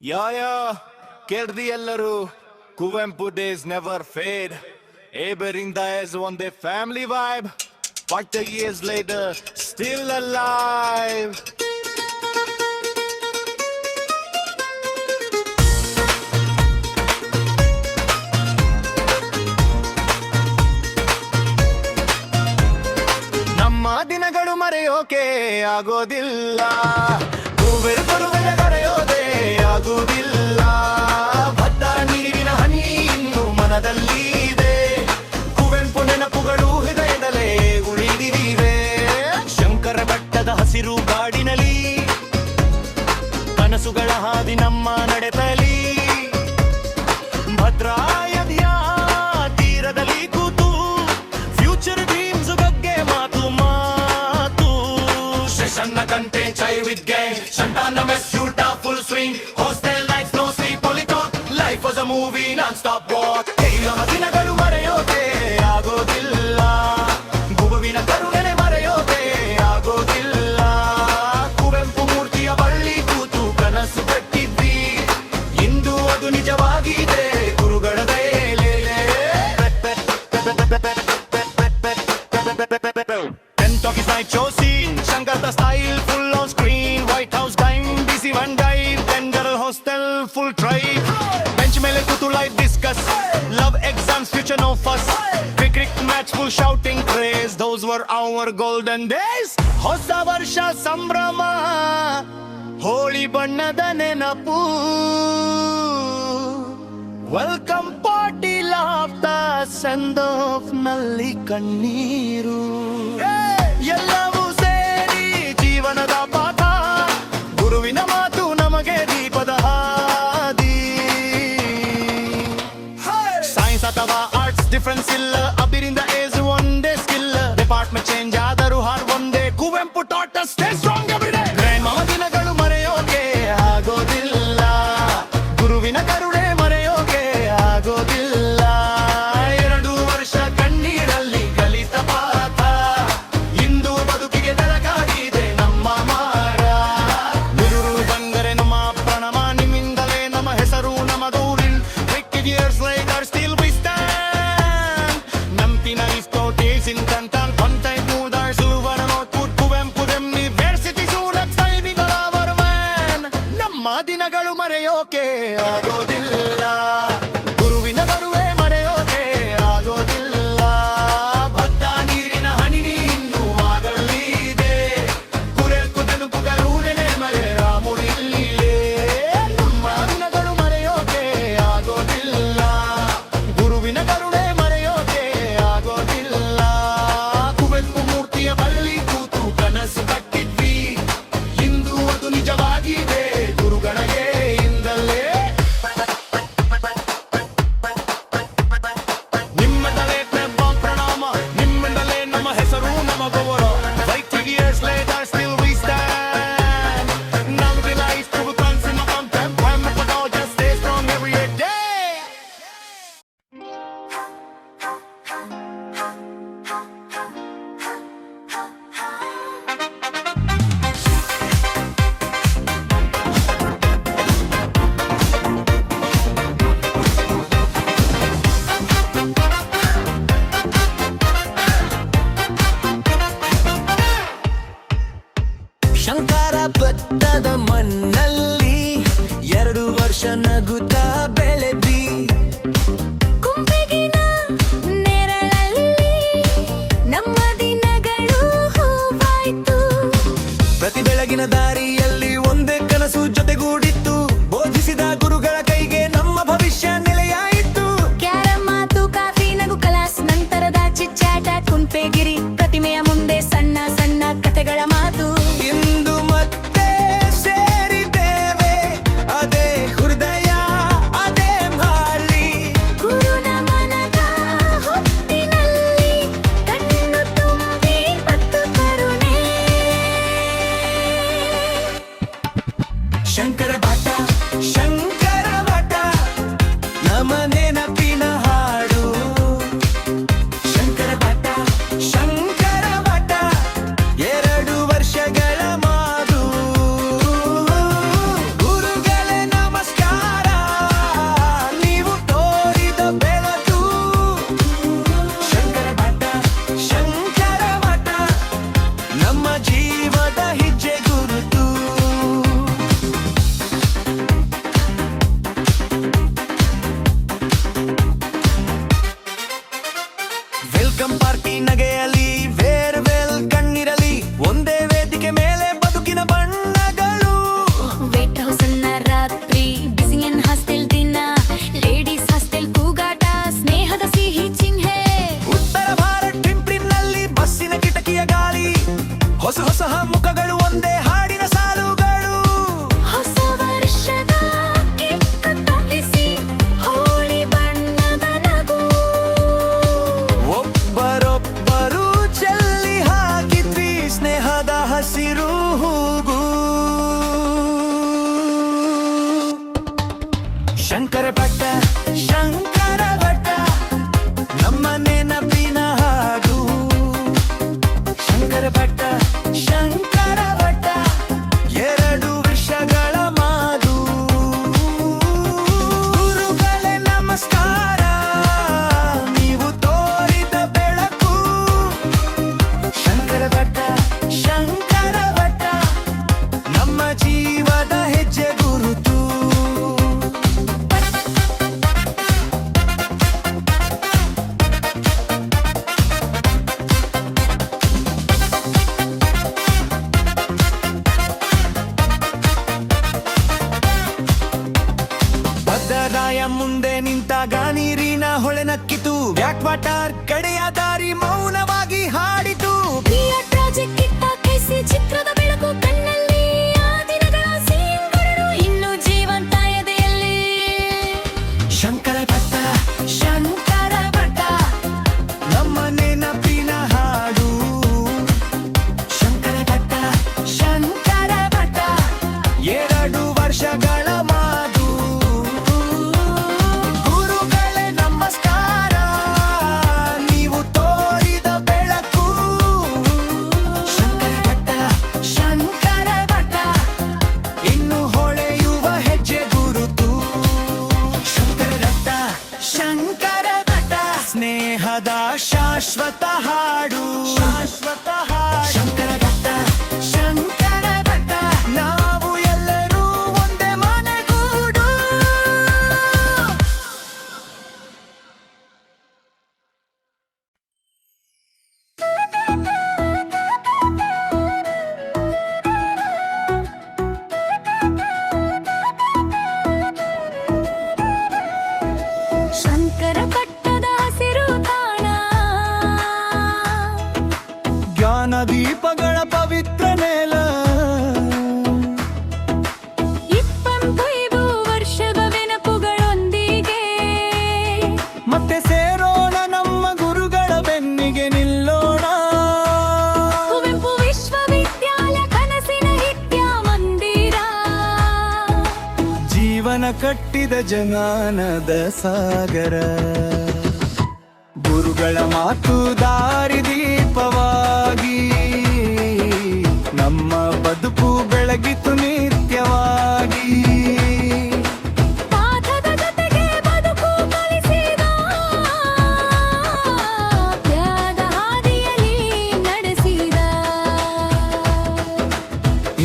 Yeah, ಕೇಳ್ದಿ ಎಲ್ಲರೂ Kuvempu days never fade. Eberinda is one day family vibe. 40 years later, still alive. ನಮ್ಮ ದಿನಗಳು ಮರೆಯೋಕೆ ಆಗೋದಿಲ್ಲ, ಕುವೆಂಪುರವರ ಕರೆಯೋದೇ ಆಗುವುದಿಲ್ಲ. ಭದ್ದ ನೀರಿನ ಹನಿ ಇನ್ನು ಮನದಲ್ಲಿದೆ, ಕುವೆಂಪು ನೆನಪುಗಳು ಹೃದಯದಲ್ಲೇ ಉಳಿದಿವೆ. ಶಂಕರ ಬೆಟ್ಟದ ಹಸಿರು ಕಾಡಿನಲ್ಲಿ ಕನಸುಗಳ ಹಾದಿ ನಮ್ಮ ನಡೆತಲಿ. ಭದ್ರಾ ನದಿಯ ತೀರದಲ್ಲಿ ಕೂತು ಫ್ಯೂಚರ್ ಡ್ರೀಮ್ಸ್ ಬಗ್ಗೆ ಮಾತು ಮಾತು. ಸಣ್ಣ ಕಂಟೆ ಚೈ ವಿತ್ ಗೈ ಸಂತಾನ mess shoot full swing. Hostel life no sleep ಪೊಲಿಟಾಕ್, life was a movie non stop walk. ನಮ್ಮ ದಿನಗಳು ಮರೆಯೋಕೆ ಆಗೋದಿಲ್ಲ, ಗುರುವಿನ ಕರುಣೆ ಮರೆಯೋಕೆ ಆಗೋದಿಲ್ಲ. ಕುವೆಂಪು ಮೂರ್ತಿಯ ಬಳ್ಳಿ ಕೂತು ಕನಸು ಕಟ್ಟಿದ್ವಿ, ಇಂದು ಅದು ನಿಜವಾಗಿದೆ ಗುರುಗಳ ದಯೆಲೆ. 10 talkies night show scene, Shankar the style full on screen. White House time, busy one dive, then girl hostel full tribe. Bench mele kutu live discuss, love exams future no fuss. Cricket match full shouting praise, those were our golden days. ಹೊಸ ವರ್ಷ ಸಂಭ್ರಮ, ಹೋಳಿ ಬಣ್ಣದ ನೆನಪು. Welcome party laughter send off ನಲ್ಲಿ ಕಣ್ಣೀರು. ಎಲ್ಲವೂ ಸೇರಿ ಜೀವನದ ಪಾಠ, ಗುರುವಿನ ಮಾತು ನಮಗೆ ದೀಪದ ಹಾದಿ. ಸೈನ್ಸ್ ಅಥವಾ ಆರ್ಟ್ಸ್ ಡಿಫರೆನ್ಸ್ ಇಲ್ಲ, ಅಬಿರಿಂದ ace one day skill. Department change ಆದರೂ ಹಾರ್ ಒಂದೇ, Kuvempu taught us stay strong every day. ನಮ್ಮ ದಿನಗಳು ಮರೆಯೋಕೆ ಆಗೋದಿಲ್ಲ, ಗುರುವಿನ ಕರುಣೆ ಮರೆಯೋಕೆ ಆಗೋದಿಲ್ಲ. 2 ವರ್ಷ ಕಣ್ಣೀರಲ್ಲಿ ಕಲಿತ ಪಾಠ, ಇಂದು ಬದುಕಿಗೆ ಬೆಳಕಾಗಿದೆ ನಮ್ಮ ಮಾರ. ಗುರು ಬಂದರೆ ನಮ್ಮ ಪ್ರಣಮ, ನಿಮ್ಮಿಂದಲೇ ನಮ್ಮ ಹೆಸರು ನಮದೂರಿನ್. 50 years later still we stand. ನಂಪಿನ ಇಸ್ಕೋಟೇಸ್ ಇನ್ ಕಂತಾನ್ ಕೊಂಟೈ ಮೂದಾರ್ ಸಿಲ್ವರ್ ನೋಟ್ಬುಕ್. ಕುವೆಂಪು ಯೂನಿವರ್ಸಿಟಿ ಸೂರತ್ ಸೈನಿಕರ ವರ್ಮನ್. ನಮ್ಮ ದಿನಗಳು ಮರೆಯೋಕೆ ಆಗೋದಿಲ್ಲ, ಗುರುವಿನ ಬರುವೆ ಮರೆಯೋಕೆ ಆಗೋದಿಲ್ಲ. ಭದ್ದ ನೀರಿನ ಹನಿ ಇನ್ನು ಆಗಲಿದೆ, ಕುರೆಕು ನೆನಪುಗಳು ನೆನೆಮರೆ ರಾಮುಳಿಲ್ಲಿದೆ. ನಮ್ಮ ದಿನಗಳು ಮರೆಯೋಕೆ ಆಗೋದಿಲ್ಲ, ಗುರುವಿನ ಕರುಣೆ ಮರೆಯೋಕೆ ಆಗೋದಿಲ್ಲ. ಕುವೆಂಪು ಮೂರ್ತಿಯ ಬಳ್ಳಿ ಕೂತು ಕನಸು ಕಟ್ಟಿದ್ವಿ, ಇಂದು ಅದು ನಿಜವಾಗಿದೆ ಗುರುಗಳ ದಯೆಯಿಂದಲೇ. ನಿಮ್ಮದಲೇ ಪ್ರಣಾಮ, ನಿಮ್ಮಿಂದಲೇ ನಮ್ಮ ಹೆಸರು ನಮ್ಮ ಗೌರವ. 50 years later still we stand. Now the life to consume a contempt, when we put out just stay strong every day. Shankara ಬೆಟ್ಟದ ಮಣ್ಣಲ್ಲಿ 2 ವರ್ಷ ನಗುತ್ತಾ ಬೆಳೆದಿ. ಕುಂಬೆಗಿನ ನೆರಳಲ್ಲಿ ನಮ್ಮ ದಿನಗಳು ಹೂವಾಯ್ತು. ಪ್ರತಿ ಬೆಳಗಿನ ದಾರಿಯಲ್ಲಿ ಒಂದೇ ಕನಸು ಜೊತೆಗೂಡಿತ್ತು, ಬೋಧಿಸಿದ ಗುರುಗಳ ಕೈಗೆ ನಮ್ಮ ಭವಿಷ್ಯ ನೆಲೆಯಾಯಿತು. ಕ್ಯಾರಂ ಮಾತು, ಕಾಫಿ, ನಗು, ಕಲಾಸ್, ನಂತರದ ಚಿಚ್ಚಾಟ, ಕುಂಪೆಗಿರಿ ಪ್ರತಿಮೆಯ ಮುಂದೆ ಸಣ್ಣ ಸಣ್ಣ ಕಥೆಗಳ ಮಾತು. ಇಂದು ಮತ್ತೆ ಸೇರಿದ್ದೇವೆ, ಅದೇ ಹೃದಯ ಅದೇ ಮಾಳಿ. ಗುರು ನಮನದ ಹೊತ್ತಿನಲ್ಲಿ ಕಣ್ಣು ತುಂಬಿ ಮತ್ತು ಕರುಣೆ. ಶಂಕರ ಭಟ್ಟ ಶಂಕರ ಭಟ್ಟ ನಮ್ಮ ನೆನಪಿನ ಹಾಡು. ಶಂಕರ ಭಟ್ಟ ಶಂಕರ ಭಟ್ಟ 2 ವರ್ಷಗಳ ಮಾತು. ಗುರುಗಳೇ ನಮಸ್ಕಾರ. ಶಂಕರ ಭಟ್ಟ ಶಂಕರ ಭಟ್ಟ ನಮ್ಮ ನೆನಪಿನ ಹಾಡು. ಶಂಕರ ಭಟ್ಟ ಶಂಕರ ಭಟ್ಟ 2 ವರ್ಷಗಳ ಮಾದು. ಗುರುಗಳೇ ನಮಸ್ಕಾರ, ನೀವು ತೋರಿದ ಬೆಳಕು. ಶಂಕರ ಭಟ್ಟ ಶಂಕರ ಭಟ್ಟ ನಮ್ಮ ಜೀವದ ಹೆಜ್ಜೆ ಗುರುತು. ಭದ್ರರಾಯ ಮುಂದೆ ನಿಂತಾಗ ನೀರಿನ ಹೊಳೆ ನಕ್ಕಿತು. ಬ್ಯಾಕ್ ವಾಟರ್ ಕಡೆಯ ದಾರಿ ಮೌನವಾಗಿ ಹಾಡಿತು. ಬಿಎಡ್ ಪ್ರಾಜೆಕ್ಟ್ ಇಟ್ಟ ಕೈಸಿ ಚಿತ್ರದ ಬೆಳಕು ಕಣ್ಣಲ್ಲಿ. ಆ ದಿನಗಳ ಸೀನ್ಗಳು ಇನ್ನೂ ಜೀವಂತ ಎದೆಯಲ್ಲಿ. ಶಂಕರ ಭಟ್ಟ ಶಂಕರ ಭಟ್ಟ ನಮ್ಮ ನೆನಪಿನ ಹಾಡು. ಶಂಕರ ಭಟ್ಟ ಶಂಕರ ಭಟ್ಟ 2 ವರ್ಷಗಳ ಮಾದು. ಗುರುಗಳೇ ನಮಸ್ಕಾರ, ನೀವು ತೋರಿದ ಬೆಳಕು. ಶಂಕರ ಭಟ್ಟ ಶಂಕರ ಭಟ್ಟ ಇನ್ನು ಹೊಳೆಯುವ ಹೆಜ್ಜೆ ಗುರುತು. ಶಂಕರ ಭಟ್ಟ ಶಂಕರ ಭಟ್ಟ ಸ್ನೇಹದ ಶಾಶ್ವತ ಹಾಡು. ಶಾಶ್ವತ ಹಾಡು. ಶಂಕರ ಭಟ್ಟ ಶಂಕರ ಭಟ್ಟ ನಾವು ಎಲ್ಲರೂ ಒಂದೇ ಮನೆಗೂಡು. ಶಂಕರ ಭಟ್ಟದ ಹಸಿರು ತಾಣ. ಜ್ಞಾನ ದೀಪಗಳ ಪವಿತ್ರ ನೆಲ. 25 ವರ್ಷದ ನೆನಪುಗಳೊಂದಿಗೆ ಮತ್ತೆ ಸೇರೋಣ, ನಮ್ಮ ಗುರುಗಳ ಬೆನ್ನಿಗೆ ನಿಲ್ಲೋಣ. ಕುವೆಂಪು ವಿಶ್ವವಿದ್ಯಾಲಯ ಕನಸಿನ ಹಿತ್ಯ ಮಂದಿರ. ಜೀವನ ಕಟ್ಟಿದ ಜನಾನದ ಸಾಗರ. ಗುರುಗಳ ಮಾತು ದಾರಿ ದೀಪವಾಗಿ ನಮ್ಮ ಬದುಕು ಬೆಳಗಿತು ನಿತ್ಯವಾಗಿ. ಪಾಠದ ಜೊತೆಗೆ ಬದುಕು ಕಲಿಸಿದ. ತ್ಯಾಗ ಹಾದಿಯಲ್ಲಿ ನಡೆಸಿದ.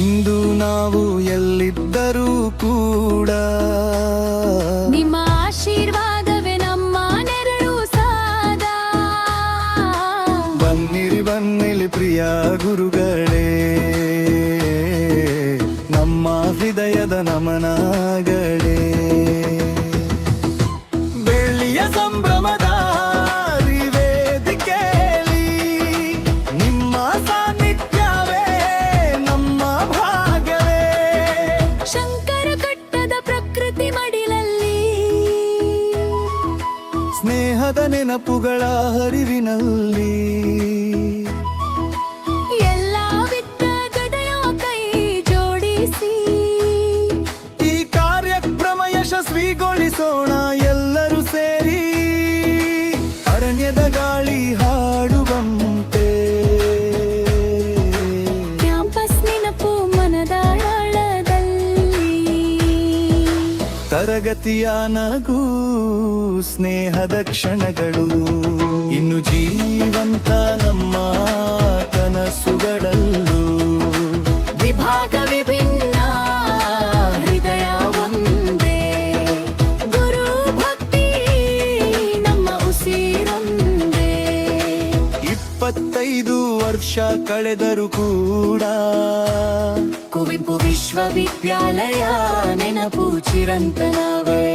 ಇಂದು ನಾವು ಎಲ್ಲಿದ್ದರೂ ಕೂಡ ನಿಮ್ಮ ಆಶೀರ್ವಾದವೇ ನಮ್ಮ ನೆರಳು ಸಾದ. ಬನ್ನಿರಿ ಬನ್ನಿಲಿ ಪ್ರಿಯ ಗುರುಗಳೇ, ನಮ್ಮ ಹೃದಯದ ನಮನಗಳೇ. ಬೆಳ್ಳಿಯ ಸಂಭ್ರಮದ ವೇದಿಕೆಯಲ್ಲಿ ನಿಮ್ಮ ಸಾನ್ನಿಧ್ಯವೇ ನಮ್ಮ ಭಾಗ್ಯವೇ. ಶಂಕರ ಕಟ್ಟದ ಪ್ರಕೃತಿ ಮಡಿಲಲ್ಲಿ. ಸ್ನೇಹದ ನೆನಪುಗಳ ಹರಿವಿನಲ್ಲಿ ಎಲ್ಲ ವಿದ್ದ ಗದೆಯ ಕೈ ಜೋಡಿಸಿ. ಈ ಕಾರ್ಯಕ್ರಮ ಯಶಸ್ವಿಗೊಳಿಸೋಣ ಎಲ್ಲರೂ ಸೇರಿ. ಅರಣ್ಯದ ಗಾಳಿ ಹಾಡುವಂತೆ ಕ್ಯಾಂಪಸ್ ನೆನಪು ಮನದ ಆಳದಲ್ಲಿ. ತರಗತಿಯ ನಗು ಸ್ನೇಹದ ಕ್ಷಣಗಳು ಇನ್ನು ಜೀವಂತ ನಮ್ಮ ಕನಸುಗಳಲ್ಲೂ. ವಿಭಾಗ ವಿಭಿನ್ನ ಹೃದಯ ಒಂದೇ. ಗುರು ಭಕ್ತಿ ನಮ್ಮ ಉಸಿರೊಂದೇ. 25 ವರ್ಷ ಕಳೆದರೂ ಕೂಡ ಕುವೆಂಪು ವಿಶ್ವವಿದ್ಯಾಲಯ ನೆನಪು ಚಿರಂತನವೇ.